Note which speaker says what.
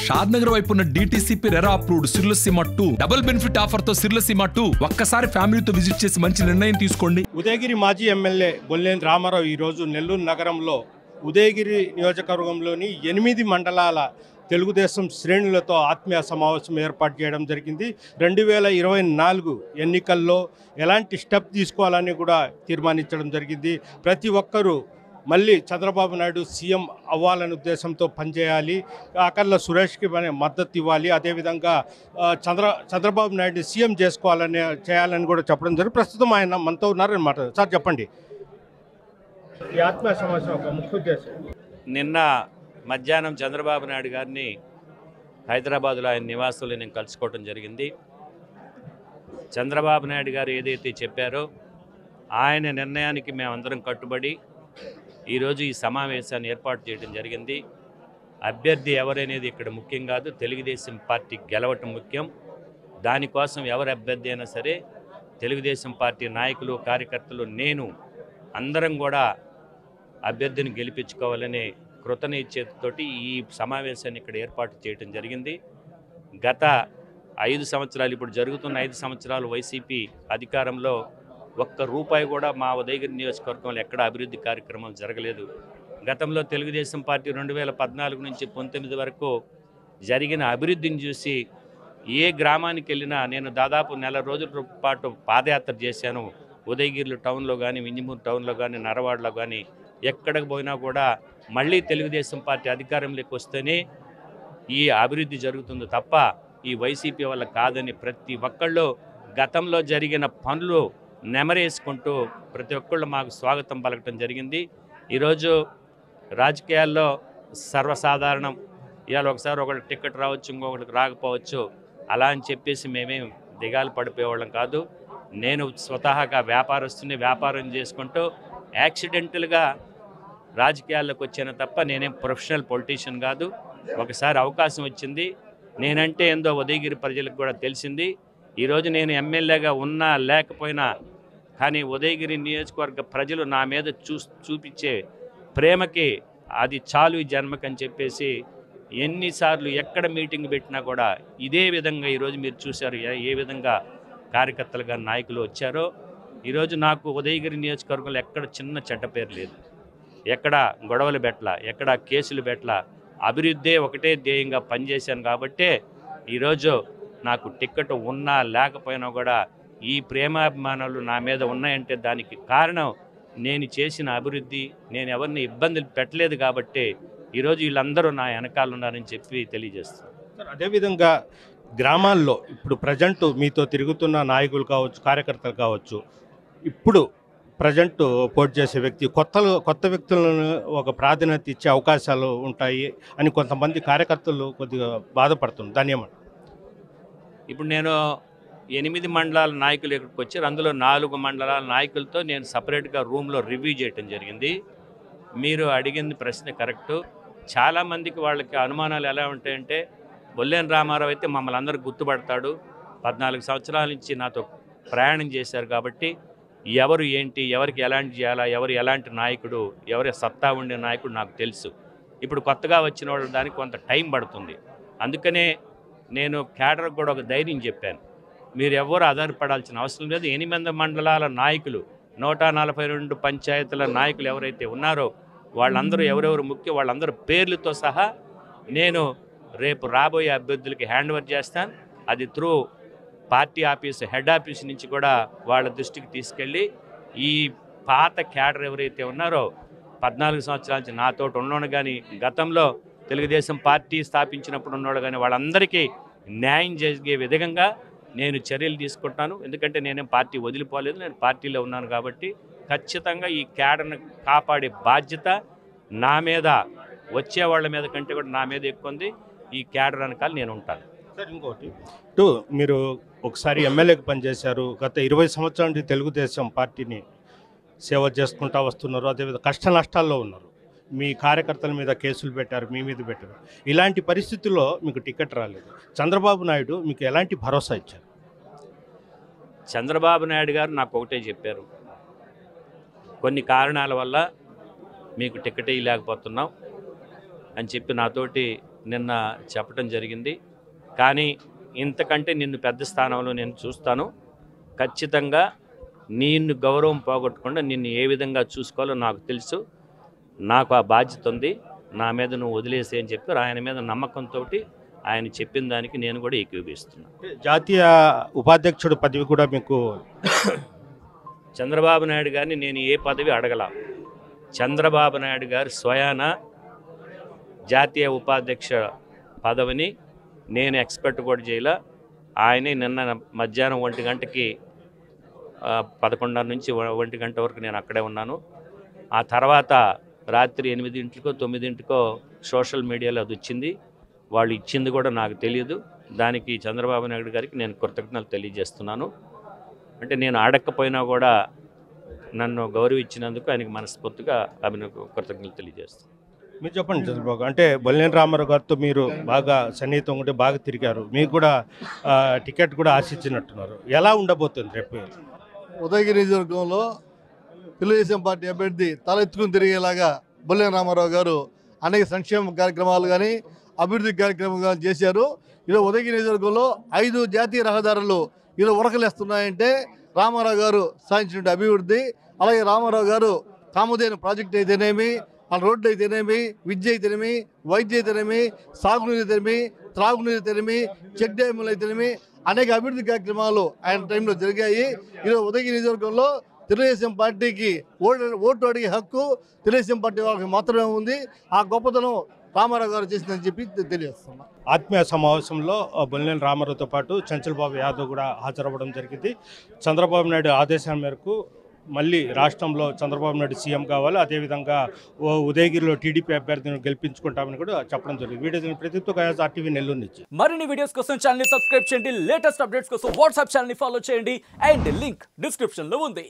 Speaker 1: షాద్నగర్ వైపు ఉన్న DTCP RERA approved సిర్లసీమ 2 double benefit offer తో సిర్లసీమ 2 ఒక్కసారి ఫ్యామిలీతో విజిట్ చేసి మంచి నిర్ణయం తీసుకోండి.
Speaker 2: ఉదయగిరి మాజీ ఎమ్మెల్యే బొల్లేని రామారావు ఈరోజు నెల్లూరు నగరంలో ఉదయగిరి నియోజకవర్గంలోని 8 మండలాల తెలుగుదేశం శ్రేణులతో ఆత్మీయ సమావేశం ఏర్పాటు చేయడం జరిగింది. 2024 ఎన్నికల్లో ఎలాంటి స్టెప్ తీసుకోవాలని కూడా తీర్మానించడం జరిగింది. ప్రతి ఒక్కరూ మళ్ళీ చంద్రబాబు నాయుడు సీఎం అవ్వాలనే ఉద్దేశంతో పనిచేయాలి, అకర్ల సురేష్కి మద్దతు ఇవ్వాలి, అదేవిధంగా చంద్రబాబు నాయుడు సీఎం చేయాలని కూడా చెప్పడం జరిగింది. ప్రస్తుతం ఆయన మనతో ఉన్నారన్నమాట. సార్ చెప్పండి, ఈ ఆత్మీయ సమావేశం ఒక ముఖ్య ఉద్దేశం.
Speaker 3: నిన్న మధ్యాహ్నం చంద్రబాబు నాయుడు గారిని హైదరాబాదులో ఆయన నివాసంలో నేను కలుసుకోవడం జరిగింది. చంద్రబాబు నాయుడు గారు ఏదైతే చెప్పారో ఆయన నిర్ణయానికి మేమందరం కట్టుబడి ఈరోజు ఈ సమావేశాన్ని ఏర్పాటు చేయడం జరిగింది. అభ్యర్థి ఎవరనేది ఇక్కడ ముఖ్యం కాదు, తెలుగుదేశం పార్టీ గెలవటం ముఖ్యం. దానికోసం ఎవరు అభ్యర్థి అయినా సరే తెలుగుదేశం పార్టీ నాయకులు, కార్యకర్తలు, నేను అందరం కూడా అభ్యర్థిని గెలిపించుకోవాలనే కృతనిశ్చయతతోటి ఈ సమావేశాన్ని ఇక్కడ ఏర్పాటు చేయడం జరిగింది. గత 5 సంవత్సరాలు, ఇప్పుడు జరుగుతున్న 5 సంవత్సరాలు వైసీపీ అధికారంలో ఒక్క రూపాయి కూడా మా ఉదయగిరి నియోజకవర్గంలో ఎక్కడ అభివృద్ధి కార్యక్రమాలు జరగలేదు. గతంలో తెలుగుదేశం పార్టీ 2014 నుంచి 19 వరకు జరిగిన అభివృద్ధిని చూసి ఏ గ్రామానికి వెళ్ళినా నేను దాదాపు నెల రోజుల పాటు పాదయాత్ర చేశాను. ఉదయగిరి టౌన్లో కానీ, వింజమూరు టౌన్లో కానీ, నరవాడలో కానీ ఎక్కడికి పోయినా కూడా మళ్ళీ తెలుగుదేశం పార్టీ అధికారంలోకి వస్తేనే ఈ అభివృద్ధి జరుగుతుంది తప్ప ఈ వైసీపీ వల్ల కాదని ప్రతి ఒక్కళ్ళు గతంలో జరిగిన పనులు నెమరేసుకుంటూ ప్రతి ఒక్కళ్ళు మాకు స్వాగతం పలకటం జరిగింది. ఈరోజు రాజకీయాల్లో సర్వసాధారణం, ఇవాళ ఒకసారి ఒకళ్ళకి టికెట్ రావచ్చు, ఇంకొకరికి రాకపోవచ్చు, అలా అని చెప్పేసి మేమేం దిగాలు పడిపోయేవాళ్ళం కాదు. నేను స్వతహాగా వ్యాపారస్తుని, వ్యాపారం చేసుకుంటూ యాక్సిడెంటల్గా రాజకీయాల్లోకి వచ్చాను తప్ప నేనేం ప్రొఫెషనల్ పొలిటీషియన్ కాదు. ఒకసారి అవకాశం వచ్చింది, నేనంటే ఏందో ఉదయగిరి ప్రజలకు కూడా తెలిసింది. ఈరోజు నేను ఎమ్మెల్యేగా ఉన్నా లేకపోయినా కానీ ఉదయగిరి నియోజకవర్గ ప్రజలు నా మీద చూపించే ప్రేమకి అది చాలు ఈ జన్మకని చెప్పేసి ఎన్నిసార్లు ఎక్కడ మీటింగ్ పెట్టినా కూడా ఇదే విధంగా ఈరోజు మీరు చూశారు ఏ విధంగా కార్యకర్తలుగా నాయకులు వచ్చారో. ఈరోజు నాకు ఉదయగిరి నియోజకవర్గంలో ఎక్కడ చిన్న చెడ్డ పేరు లేదు, ఎక్కడ గొడవలు పెట్టలా, ఎక్కడ కేసులు పెట్టలా, అభివృద్ధే ఒకటే ధ్యేయంగా పనిచేశాను. కాబట్టే ఈరోజు నాకు టిక్కెట్ ఉన్నా లేకపోయినా కూడా ఈ ప్రేమాభిమానాలు నా మీద ఉన్నాయంటే దానికి కారణం నేను చేసిన అభివృద్ధి, నేను ఎవరిని ఇబ్బందులు పెట్టలేదు కాబట్టి ఈరోజు వీళ్ళందరూ నా వెనకాల ఉన్నారని చెప్పి తెలియజేస్తాను.
Speaker 2: అదేవిధంగా గ్రామాల్లో ఇప్పుడు ప్రజెంట్ మీతో తిరుగుతున్న నాయకులు కావచ్చు, కార్యకర్తలు కావచ్చు, ఇప్పుడు ప్రజెంట్ పోటీ చేసే వ్యక్తి కొత్త వ్యక్తులను ఒక ప్రాధాన్యత ఇచ్చే అవకాశాలు ఉంటాయి అని కొంతమంది కార్యకర్తలు కొద్దిగా బాధపడుతున్నారు. దాన్ని ఏమంటారు?
Speaker 3: ఇప్పుడు నేను 8 మండలాల నాయకులు ఇక్కడికి వచ్చారు. అందులో 4 మండలాల నాయకులతో నేను సపరేట్గా రూమ్లో రివ్యూ చేయడం జరిగింది. మీరు అడిగింది ప్రశ్న కరెక్టు. చాలామందికి వాళ్ళకి అనుమానాలు ఎలా ఉంటాయంటే, బొల్లేని రామారావు అయితే మమ్మల్ని అందరూ గుర్తుపడతాడు, 14 సంవత్సరాల నుంచి నాతో ప్రయాణం చేశారు కాబట్టి ఎవరు ఏంటి, ఎవరికి ఎలాంటి చేయాలా, ఎవరు ఎలాంటి నాయకుడు, ఎవరి సత్తా ఉండే నాయకుడు నాకు తెలుసు. ఇప్పుడు కొత్తగా వచ్చిన వాళ్ళు దానికి కొంత టైం పడుతుంది. అందుకనే నేను క్యాడర్కి కూడా ఒక ధైర్యం చెప్పాను, మీరు ఎవరు ఆధారపడాల్సిన అవసరం లేదు. 8 మండలాల నాయకులు, 142 పంచాయతీల నాయకులు ఎవరైతే ఉన్నారో వాళ్ళందరూ ఎవరెవరు ముఖ్యం వాళ్ళందరూ పేర్లతో సహా నేను రేపు రాబోయే అభ్యర్థులకి హ్యాండ్ ఓవర్ చేస్తాను. అది through party office, head office నుంచి కూడా వాళ్ళ దృష్టికి తీసుకెళ్ళి ఈ పాత క్యాడర్ ఎవరైతే ఉన్నారో 14 సంవత్సరాల నుంచి నాతో ఉన్నోడు కానీ, గతంలో తెలుగుదేశం పార్టీ స్థాపించినప్పుడు ఉన్నోడు కానీ వాళ్ళందరికీ న్యాయం చేసే విధంగా నేను చర్యలు తీసుకుంటాను. ఎందుకంటే నేనేం పార్టీ వదిలిపోలేదు, నేను పార్టీలో ఉన్నాను కాబట్టి ఖచ్చితంగా ఈ క్యాడర్ను కాపాడే బాధ్యత నా మీద, వచ్చే వాళ్ళ మీద కంటే కూడా నా మీద ఎక్కువ ఉంది. ఈ క్యాడర్ వెనకాల నేను ఉంటాను.
Speaker 2: సార్ ఇంకోటి, మీరు ఒకసారి ఎమ్మెల్యేకి పనిచేశారు, గత 20 సంవత్సరాల నుంచి తెలుగుదేశం పార్టీని సేవ చేసుకుంటూ వస్తున్నారు, అదేవిధంగా కష్ట నష్టాల్లో ఉన్నారు, మీ కార్యకర్తల మీద కేసులు పెట్టారు, మీ మీద పెట్టారు. ఇలాంటి పరిస్థితుల్లో మీకు టికెట్ రాలేదు. చంద్రబాబు నాయుడు మీకు ఎలాంటి భరోసా ఇచ్చారు?
Speaker 3: చంద్రబాబు నాయుడు గారు నాకు ఒకటే చెప్పారు, కొన్ని కారణాల వల్ల మీకు టికెట్ ఇవ్వలేకపోతున్నాం అని చెప్పి నాతోటి నిన్న చెప్పడం జరిగింది. కానీ ఇంతకంటే నిన్ను పెద్ద స్థానంలో నేను చూస్తాను. ఖచ్చితంగా నిన్ను గౌరవం పోగొట్టకుండా నిన్ను ఏ విధంగా చూసుకోవాలో నాకు తెలుసు. నాకు ఆ బాధ్యత ఉంది. నా మీద నువ్వు వదిలేసే అని చెప్పి ఆయన మీద నమ్మకంతో ఆయన చెప్పిన దానికి నేను కూడా ఏకీభవిస్తున్నాను.
Speaker 2: జాతీయ ఉపాధ్యక్షుడు పదవి కూడా మీకు
Speaker 3: చంద్రబాబు నాయుడు గారిని నేను ఏ పదవి అడగల. చంద్రబాబు నాయుడు గారు స్వయాన జాతీయ ఉపాధ్యక్ష పదవిని నేను ఎక్స్పెక్ట్ కూడా చేయలే. ఆయనే నిన్న మధ్యాహ్నం 1 గంటకి 11:30 నుంచి 1 గంట వరకు నేను అక్కడే ఉన్నాను. ఆ తర్వాత రాత్రి 8 9 సోషల్ మీడియాలో అది వచ్చింది. వాళ్ళు ఇచ్చింది కూడా నాకు తెలియదు. దానికి చంద్రబాబు నాయుడు గారికి నేను కృతజ్ఞతలు తెలియజేస్తున్నాను. అంటే నేను అడగకపోయినా కూడా నన్ను గౌరవించినందుకు ఆయనకి మనస్ఫూర్తిగా కృతజ్ఞతలు తెలియజేస్తాను.
Speaker 2: మీరు చెప్పండి చంద్రబాబు, అంటే బొల్లేని రామారావు గారితో మీరు బాగా సన్నిహితంగా ఉంటే బాగా తిరిగారు, మీకు కూడా టికెట్ కూడా ఆశించినట్టున్నారు. ఎలా ఉండబోతుంది రేపు?
Speaker 4: ఉదయగిరి నియోజకవర్గంలో తెలుగుదేశం పార్టీ అభ్యర్థి తలెత్తుకుని తిరిగేలాగా బొల్లేని రామారావు గారు అనేక సంక్షేమ కార్యక్రమాలు కానీ అభివృద్ధి కార్యక్రమాలు కానీ చేశారు. ఈరోజు ఉదయగిరి నియోజకవర్గంలో 5 జాతీయ రహదారులు ఈరోజు ఉరకలేస్తున్నాయంటే రామారావు గారు సాధించిన అభివృద్ధి. అలాగే రామారావు గారు కామధేను ప్రాజెక్టు అయితేనేమి, రోడ్లు అయితేనేమి, విద్య అయితేనేమి, వైద్య అయితేనేమి, సాగునీరు అయితేనేమి, త్రాగునీరు అయితేనేమి, చెక్ డ్యాములు అయితేనేమి అనేక అభివృద్ధి కార్యక్రమాలు ఆయన టైంలో జరిగాయి. ఈరోజు ఉదయగిరి నియోజకవర్గంలో తెలుగుదేశం పార్టీకి ఓటు అడిగే హక్కు తెలుగుదేశం పార్టీ వాళ్ళకి మాత్రమే ఉంది. ఆ గొప్పతనం రామారావు గారు చేసిందని చెప్పి తెలియజేస్తున్నా.
Speaker 2: ఆత్మీయ సమావేశంలో బొల్లేని రామారావుతో పాటు చంచల్బాబు యాదవ్ కూడా హాజరవ్వడం జరిగింది. చంద్రబాబు నాయుడు ఆదేశాల మేరకు మళ్ళీ రాష్ట్రంలో చంద్రబాబు నాయుడు సీఎం కావాలి, అదేవిధంగా ఉదయగిరిలో టీడీపీ అభ్యర్థిని గెలిపించుకుంటామని కూడా చెప్పడం జరిగింది. వీడియో ప్రతితో గయాజ్ RTV నెల్లూరు నుంచి.
Speaker 5: మరిన్ని వీడియోస్ కోసం ఛానల్ ని సబ్స్క్రైబ్ చేయండి. లేటెస్ట్ అప్డేట్స్ కోసం వాట్సాప్ ఛానల్ ని ఫాలో చేయండి. అండ్ లింక్ డిస్క్రిప్షన్ లో ఉంది.